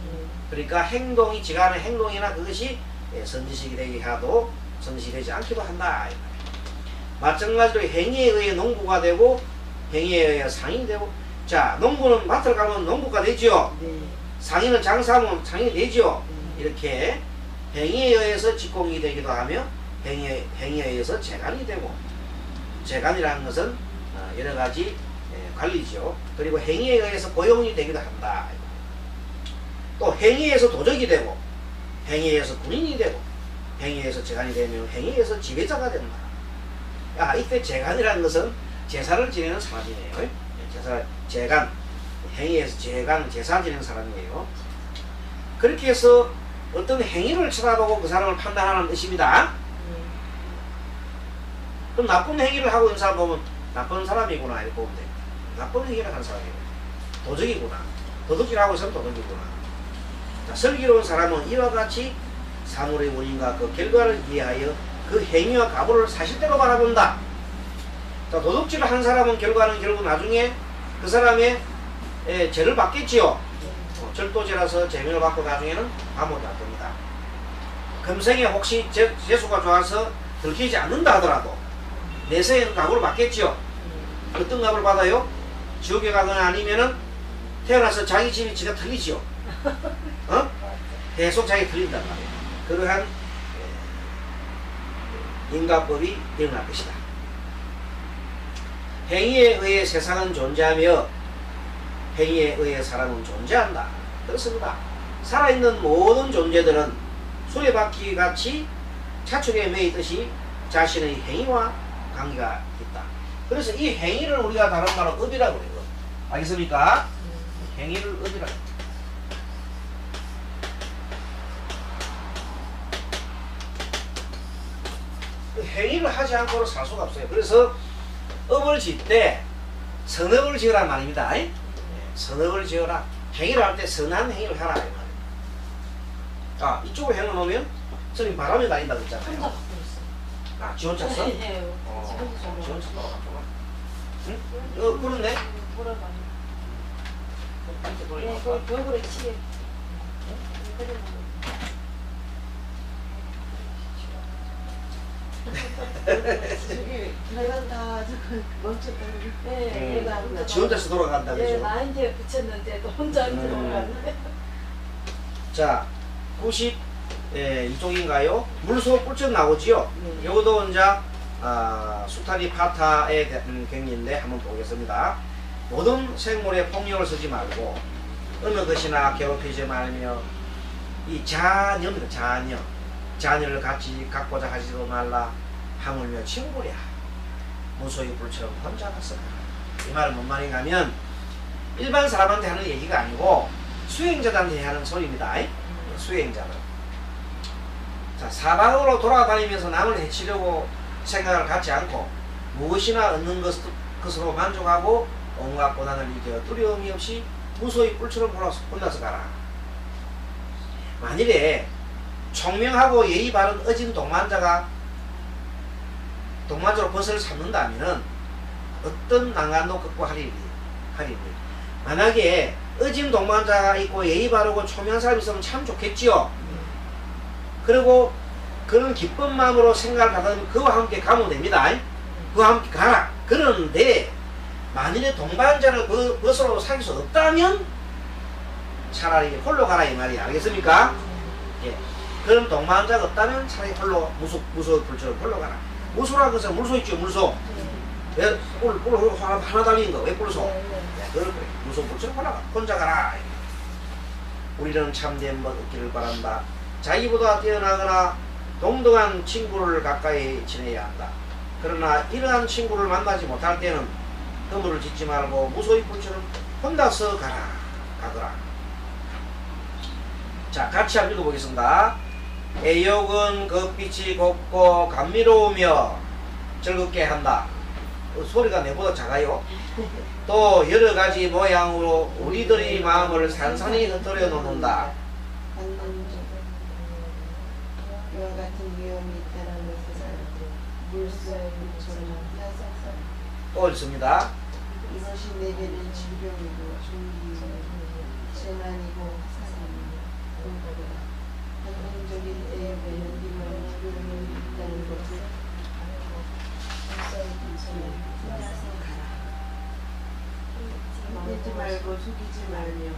그러니까 행동이, 지가 하는 행동이나 그것이 선지식이 되게 해도 선지식이 되지 않기도 한다 이 말이에요. 마찬가지로 행위에 의해 농부가 되고 행위에 의해 상인이 되고, 자, 농부는 밭을 가면 농부가 되죠. 상인은 장사하면 상인이 되죠. 이렇게 행위에 의해서 직공이 되기도 하며 행위에 의해서 재간이 되고, 재간이라는 것은 여러 가지 관리죠. 그리고 행위에 의해서 고용이 되기도 한다. 또 행위에서 도적이 되고, 행위에서 군인이 되고, 행위에서 재간이 되면 행위에서 지배자가 된다. 이때 재간이라는 것은 제사를 지내는 사람이에요. 재간, 행위에서 재간, 제사 지내는 사람이에요. 그렇게 해서 어떤 행위를 쳐다보고 그 사람을 판단하는 뜻입니다. 그럼 나쁜 행위를 하고 있는 사람 보면 나쁜 사람이구나 이렇게 보면 됩니다. 나쁜 행위를 하는 사람이고 도적이구나, 도둑질하고 있으면 도둑이구나. 자, 슬기로운 사람은 이와 같이 사물의 원인과 그 결과를 이해하여 그 행위와 가보를 사실대로 바라본다. 자, 도둑질을 한 사람은 결국 나중에 그 사람의 죄를 받겠지요. 절도죄라서 죄명을 받고 나중에는 감옥에 갈 겁니다. 금생에 혹시 재수가 좋아서 들키지 않는다 하더라도 내생에는 가보를 받겠지요. 어떤 가보를 받아요? 지옥에 가거나 아니면은 태어나서 자기 집이 지가 틀리지요. 계속 자기 틀린단 말이에요. 그러한 인과법이 일어날 것이다. 행위에 의해 세상은 존재하며 행위에 의해 사람은 존재한다. 그렇습니다. 살아있는 모든 존재들은 수레바퀴 같이 차축에 매이듯이 자신의 행위와 관계가 있다. 그래서 이 행위를 우리가 다른 말로 업이라고 그래요. 알겠습니까? 행위를 업이라고. 행위를 하지 않고는 살 수가 없어요. 그래서 업을 지을 때 선업을 지으란 말입니다. 선업을 지어라. 행위를 할 때 선한 행위를 하라. 이 말이에요. 이쪽으로 해놓으면 선생님 바람이 다닌다고 했잖아요. 지 혼자 써? 네. 지 혼자 돌아갔구나. 응? 그렇네. 얼굴에 치게. 내가 다 멈췄다. 얘가 지 혼자서 돌아간다. 그죠? 나한테 붙였는데도 혼자 들어가네. 자, 92쪽인가요? 물소 뿔쩍 나오지요? 요것도 이제 수타리 파타의 경리인데 한번 보겠습니다. 모든 생물에 폭력을 쓰지 말고 어느 것이나 괴롭히지 말며 이 자녀입니다. 자녀를 같이 갖고자 하지도 말라. 하물며 친구랴. 무소의 불처럼 혼자 갔습니다. 이 말은 뭔 말인가 하면 일반 사람한테 하는 얘기가 아니고 수행자들한테 하는 소리입니다. 수행자들. 자, 사방으로 돌아다니면서 남을 해치려고 생각을 갖지 않고 무엇이나 얻는 것으로 만족하고 온갖 고난을 이겨 두려움이 없이 무소의 뿔처럼 혼자서 가라. 만일에 총명하고 예의 바른 어진 동반자로 벗을 삼는다면 어떤 난간도 극복하리니. 만약에 어진 동반자가 있고 예의 바르고 총명한 사람이 있으면 참 좋겠지요. 그리고 그런 기쁜 마음으로 생각을 하다면 그와 함께 가면 됩니다. 그와 함께 가라. 그런데 만일에 동반자를 벗으로 사귈 수 없다면 차라리 홀로 가라 이 말이야. 알겠습니까? 예. 그런 동반자가 없다면 차라리 홀로 무소 불처럼 홀로 가라. 무소라는 것은 물소 있죠. 물소. 왜 뿔 하나 달린 거 왜 뿔소? 그럴 거예요. 무소 불처럼 혼자 가라. 우리는 참된 법 얻기를 바란다. 자기보다 뛰어나거나 동등한 친구를 가까이 지내야 한다. 그러나 이러한 친구를 만나지 못할 때는 허물을 짓지 말고 무소의 불처럼 혼자서 가거라. 자, 같이 한번 읽어보겠습니다. 애욕은 그 빛이 곱고 감미로우며 즐겁게 한다. 소리가 내보다 작아요. 또 여러 가지 모양으로 우리들의 마음을 산산히 흩어려 놓는다. 이와 같은 위험이 있다는 것을 물소의 물처럼 또 읽습니다. 이것이 내게는 질병이고 종기이고 재난이고 사상이고 한정적인 때에는 위험이 있다는 것을 믿지 말고 속이지 말며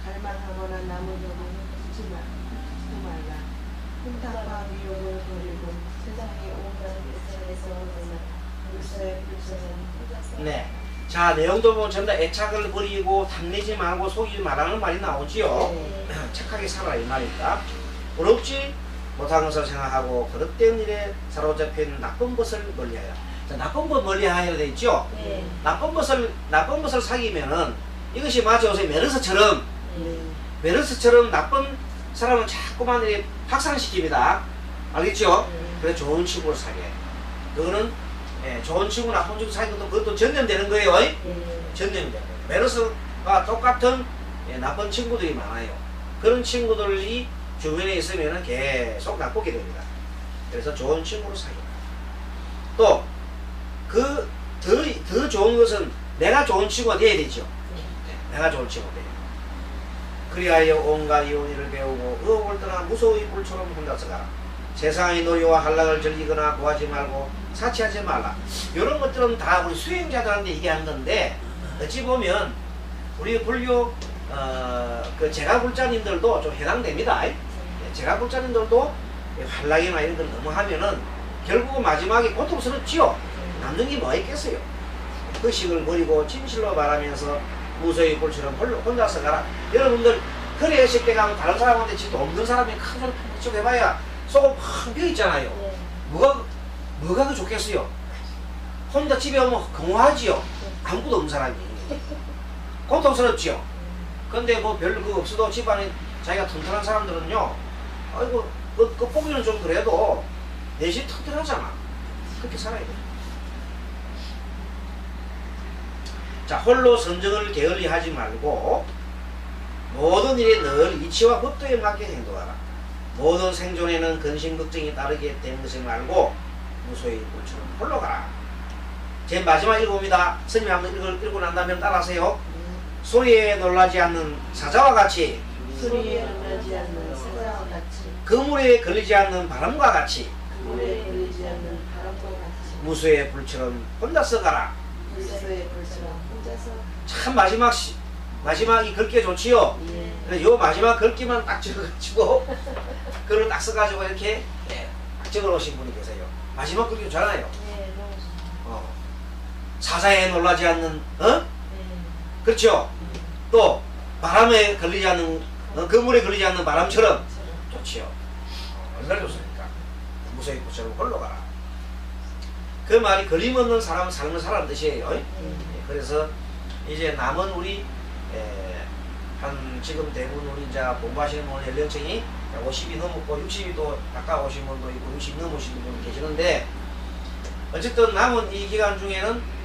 갈망하거나 나무저고 묻지 말라. 혼탁과 미혹을 버리고 세상의 온갖 애착에서 물소의 불처럼 네. 자, 내용도 보면 전부 다 애착을 버리고 탐내지 말고 속이지 말라는 말이 나오지요. 착하게 살아라 이 말입니다. 부럽지 못한 것을 생각하고 버릇된 일에 사로잡힌 나쁜 것을 멀리하여. 자, 나쁜 것 멀리하여야 돼 있죠. 나쁜 것을 사귀면은 이것이 마치 요새 메르스처럼 나쁜 사람은 자꾸만 이렇게 확산시킵니다. 알겠죠? 그래서 좋은 친구를 사귀어야 돼. 그거는 좋은 친구, 나쁜 친구 사귀는 것도 그것도 전염되는 거예요. 전염되는 거예요. 메르스가 똑같은 나쁜 친구들이 많아요. 그런 친구들이 주변에 있으면 계속 나쁘게 됩니다. 그래서 좋은 친구를 사귀어라. 또 더 좋은 것은 내가 좋은 친구가 되어야 되죠. 내가 좋은 친구가 돼요. 그리하여 온갖 이혼의를 배우고 의혹을 떠나 무소의 불처럼 혼자서 가라. 세상의 노여와 한락을 즐기거나 구하지 말고 사치하지 말라. 이런 것들은 다 우리 수행자들한테 얘기한 건데 어찌 보면 우리 불교 그 제가불자님들도 좀 해당됩니다. 제가불자님들도 한락이나 이런 걸 너무 하면은 결국은 마지막에 고통스럽지요. 남는 게 뭐가 있겠어요. 그 식을 버리고 진실로 말하면서 무소의 불처럼 혼자서 가라. 여러분들 거리에 있을 때 가면 다른 사람한테 진짜 없는 사람이 큰 소리 푹 해봐야 속은 팍 비어있잖아요. 뭐가 그 좋겠어요. 혼자 집에 오면 공허하지요. 아무것도 없는 사람이. 고통스럽지요. 근데 뭐 별 거 없어도 집안에 자기가 튼튼한 사람들은요, 아이고 그 보기는 좀 그래도 내심 튼튼하잖아. 그렇게 살아야 돼. 자, 홀로 선정을 게을리 하지 말고 모든 일에 늘 이치와 법도에 맞게 행동하라. 모든 생존에는 근심 걱정이 따르게 되는 것을 말고 무소의 불처럼 홀로 가라. 제 마지막 읽어봅니다. 스님이 한번 읽고 난 다음에 따라하세요. 소리에 놀라지 않는 사자와 같이, 소리에 놀라지 않는 사자와 같이, 그물에 걸리지 않는 바람과 같이, 물에 걸리지 않는 바람과 같이, 무소의 불처럼 혼자서 가라. 물소의 불처럼 혼자서. 참 마지막이 긁기가 좋지요. 그래서 요 마지막 긁기만 딱 적어가지고 그걸 딱 써가지고 이렇게 딱 적어놓으신 분이 계세요. 마지막 긁기 좋잖아요. 사자에 놀라지 않는 그렇죠. 또 바람에 걸리지 않는 그물에 걸리지 않는 바람처럼 좋지요. 얼마나 좋습니까? 무소의 불처럼 홀로 가라. 그 말이 걸림없는 사람은 삶을 살아는 뜻이에요. 그래서 이제 남은 우리 한 지금 대부분 우리 이제 공부하시는 분 연령층이 50이 넘었고 60이 또 가까워 오신 분도 있고 60 넘으신 분 계시는데 어쨌든 남은 이 기간 중에는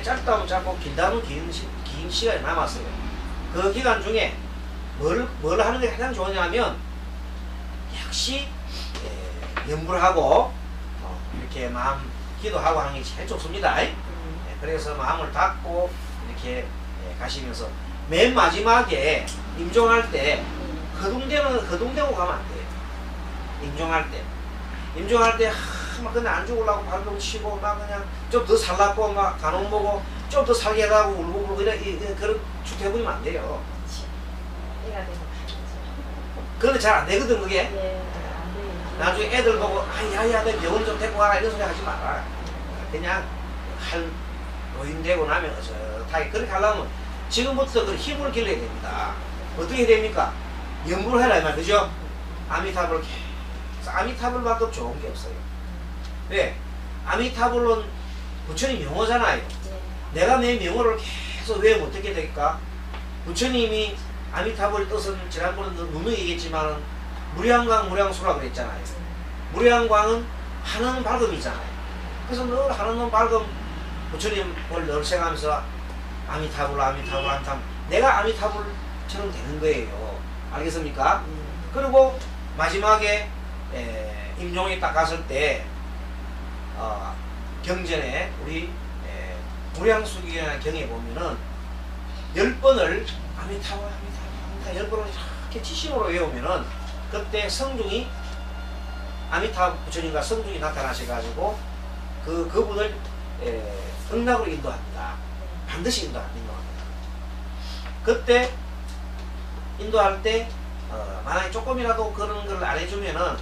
짧다면 짧고 길다면 긴 시간이 남았어요. 그 기간 중에 뭘 하는 게 가장 좋으냐면 역시 연불 하고 이렇게 마음 기도하고 하는 게 제일 좋습니다. 그래서 마음을 닫고 이렇게 가시면서 맨 마지막에 임종할 때 허둥대고 가면 안 돼요. 임종할 때 막 근데 안 죽으려고 발동 치고 막 그냥 좀 더 살라고 막 간혹 보고 좀 더 살게 하고 울고 그냥 그런 축 해버리면 안 돼요. 그런데 잘 안 되거든 그게. 나중에 애들 보고 야야 내 병원 좀 데리고 가라 이런 소리 하지 마라. 그냥 노인 되고 나면 어떡하게 그렇게 하려면 지금부터 그 힘을 길러야 됩니다. 어떻게 됩니까? 연구를 해라 이 말 그죠? 아미타불 아미타불밖에 좋은 게 없어요. 왜? 아미타불은 부처님 명호잖아요. 내가 내 명호를 계속 외우면 어떻게 될까? 부처님이 아미타불의 뜻은 지난번에 누누이 얘기했지만 무량광 무량수라 그랬잖아요. 무량광은 하는 밝음이잖아요. 그래서 늘 하는 밝음 부처님을 늘 생각하면서 아미타불 아미타불 아미타불 내가 아미타불처럼 되는 거예요. 알겠습니까? 그리고 마지막에 임종이 딱 갔을 때 경전에 우리 무량수기라는 경에 보면은 10번을 아미타불 아미타불 10번을 이렇게 치심으로 외우면은 그때 성중이 아미타 부처님과 성중이 나타나셔가지고 그분을 극락으로 인도합니다. 반드시 인도합니다. 그때 인도할 때 만약에 조금이라도 그런 걸 안 해주면은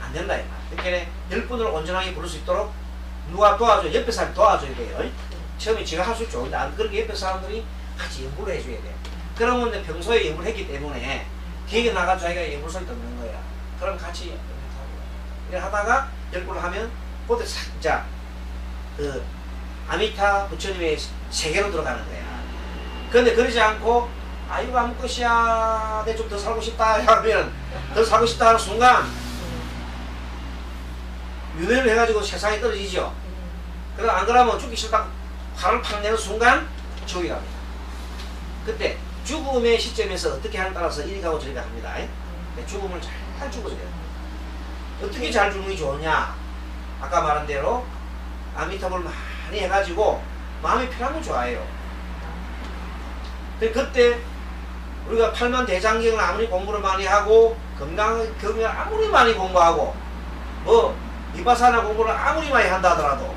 안 된다 이 말. 그러니까 10분을 온전하게 부를 수 있도록 누가 도와줘요? 옆에 사람이 도와줘야 돼요. 처음에 지가 할 수 있죠. 근데 안 그렇게 옆에 사람들이 같이 연구를 해줘야 돼요. 그러면 평소에 연구를 했기 때문에 기획에 나가서 자기가 연구소리 듣는 거야. 그럼 같이 이렇게 하다가 10분을 하면 그때 살짝 그 아미타 부처님의 세계로 들어가는 거야. 그런데 그러지 않고 아 이거 아무 것이야 내 좀 더 살고 싶다 하면 더 살고 싶다 하는 순간 윤회를 해가지고 세상에 떨어지죠. 그럼 안 그러면 죽기 싫다고 화를 팍 내는 순간 지옥이 갑니다. 그때 죽음의 시점에서 어떻게 하느냐에 따라서 이리 가고 저리 갑니다. 죽음을 잘 죽어야 돼요. 어떻게 잘 죽는 게 좋으냐? 아까 말한 대로 아미타불 많이 해가지고 마음이 편하면 좋아해요. 그때 우리가 팔만대장경을 아무리 공부를 많이 하고 건강경을 아무리 많이 공부하고 뭐 비파사나 공부를 아무리 많이 한다 하더라도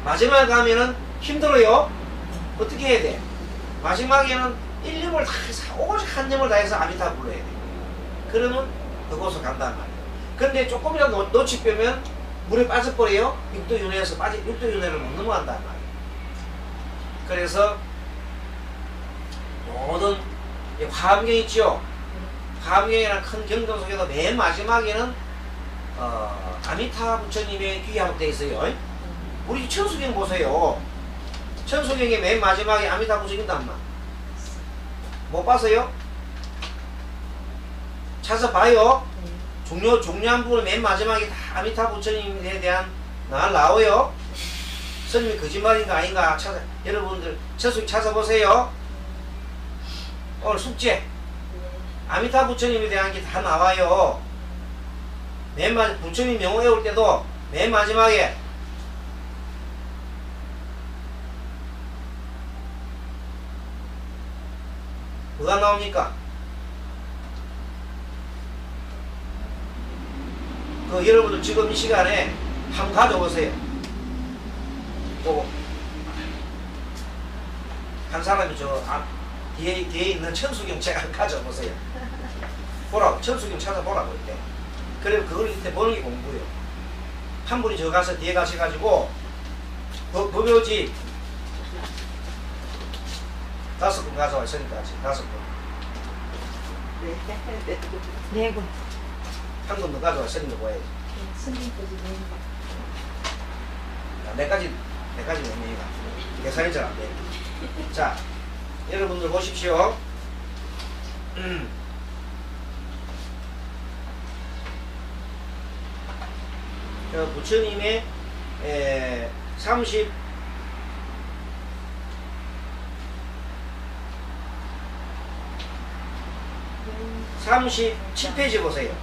마지막에 가면은 힘들어요. 어떻게 해야 돼? 마지막에는 일념을 다 해서 오직 한념을 다해서 아미타 불러야 돼. 그러면 그곳을 간단 말이에요. 근데 조금이라도 놓치 빼면 물에 빠져버려요. 육도윤회에서 육도윤회를 못 넘어간단 말이에요. 그래서 모든 화엄경 있죠. 화엄경이라는 큰 경전 속에도 맨 마지막에는 아미타 부처님의 귀하고 되어 있어요. 우리 천수경 보세요. 천수경의 맨 마지막에 아미타 부처님단 말. 못 봤어요? 찾아봐요. 중요한 부분은 맨 마지막에 다 아미타 부처님에 대한 나와요. 스님이 거짓말인가 아닌가 여러분들 천수경 찾아보세요. 오늘 숙제 아미타 부처님에 대한 게 다 나와요. 부처님 명호 외울 때도 맨 마지막에 뭐가 나옵니까? 여러분들 지금 이 시간에 한번 가져보세요. 한 사람이 뒤에 있는 천수경 책 가져보세요. 보라고, 천수경 찾아보라고 이때. 그래 그걸 이때 보는 게 공부예요. 한 분이 저 가서 뒤에 가셔가지고 법요지 5권 가져와 있으니까지 5권. 네 권. 한 권 더 가져와 스님도 보야지. 스님까지 네 권. 내까지 몇 명이가 계산이 잘 안 돼. 자, 여러분들 보십시오. 부처님의 37페이지 보세요.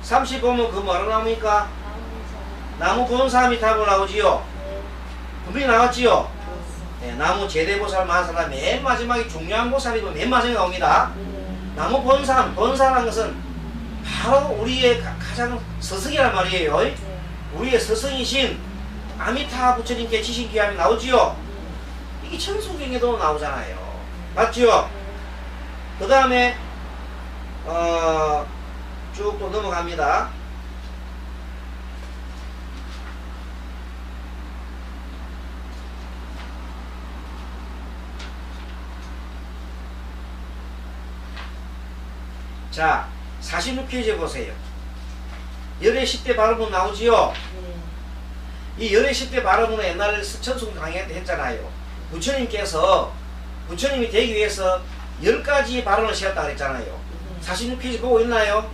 30 보면 그 뭐로 나옵니까? 나무 본사미타불 나오지요? 분명히 나왔지요? 네, 나무 제대보살 마살라 맨 마지막에 중요한 보살이면 맨 마지막에 나옵니다. 나무 본사라는 것은 바로 우리의 가장 스승이란 말이에요. 우리의 스승이신 아미타 부처님께 지신기함이 나오지요? 이게 천수경에도 나오잖아요. 맞죠? 그 다음에 쭉 또 넘어갑니다. 자, 46페이지 보세요. 열의 10대 발음은 나오지요? 이 열의 10대 발음은 옛날에 천수경 강의 때 했잖아요. 부처님이 되기 위해서 10가지 발언을 세웠다 그랬잖아요. 46페이지 보고 있나요?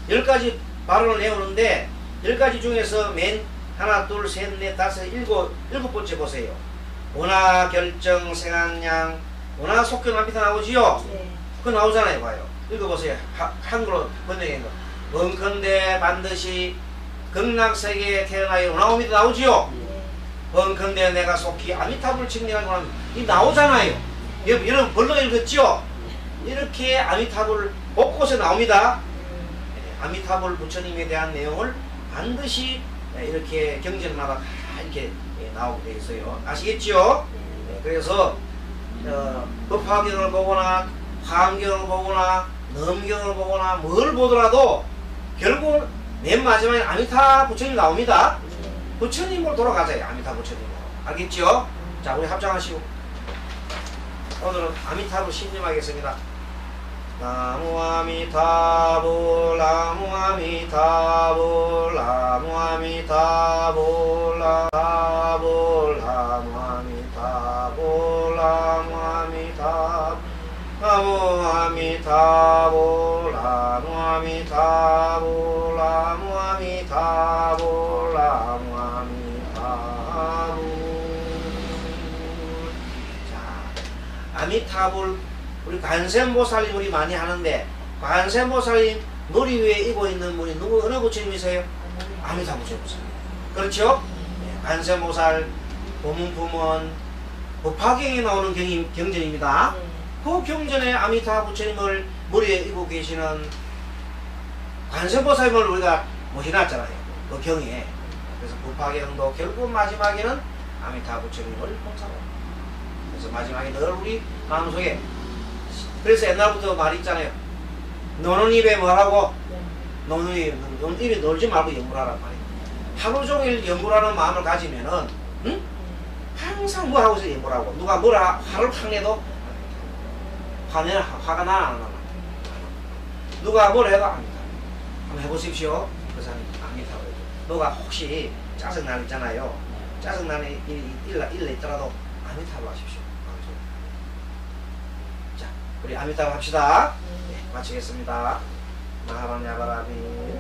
10가지 발언을 내오는데 10가지 중에서 맨 하나, 둘, 셋, 넷, 다섯, 일곱 번째 보세요. 원화, 결정, 생한양, 원화, 속견, 앞에 나오지요? 네. 그거 나오잖아요. 봐요. 읽어보세요. 한글로 번역한 거. 번컨대 반드시 극락세계에 태어나기로 나옵니다. 나오지요? 네. 번컨대 내가 속히 아미타불 증명하고 하면 이 나오잖아요. 여러분 벌로 읽었죠? 이렇게 아미타불 곳곳에 나옵니다. 아미타불 부처님에 대한 내용을 반드시 이렇게 경전마다 다 이렇게 나오게 되어 있어요. 아시겠죠? 그래서 법화경을 보거나 화엄경을 보거나 넘경을 보거나 뭘 보더라도 결국 맨 마지막에 아미타 부처님 나옵니다. 부처님으로 돌아가자요. 아미타 부처님으로. 알겠죠? 자, 우리 합장하시고 오늘은 아미타불 신림하겠습니다. 나무 아미타불 나무 아미타불 나무 아미타불 나무 아미타불 나무 아미타불 나무 아미타불 나무 아미타불 나무 아미타불 나무 아미타불. 자, 아미타불 우리 관세음보살님 우리 많이 하는데 관세음보살님 머리 위에 입고 있는 분이 어느 부처님이세요? 아미타 부처님이세요. 그렇죠? 관세음보살 법문품은 법화경에 나오는 경전입니다. 그 경전에 아미타 부처님을 머리에 입고 계시는 관세음보살님을 우리가 해놨잖아요. 그 경에. 그래서 법화경도 결국 마지막에는 아미타 부처님을 봉사로. 그래서 마지막에 늘 우리 마음속에 그래서 옛날부터 말이 있잖아요. 노는 입에 뭐라고? 노는 입에 놀지 말고 연구하란 말이에요. 하루 종일 연구하는 마음을 가지면은 응? 항상 뭐 하고 있어 연구하고 누가 뭐라 화를 확 내도 화가 나 안 나. 누가 뭘 해도 안 나. 한번 해보십시오. 그 사람이 압니다. 누가 혹시 짜증 날 있잖아요. 짜증 나는 일 있더라도 아미타로 하십시오. 자, 우리 아미타로 합시다. 네, 마치겠습니다. 마하바냐바라미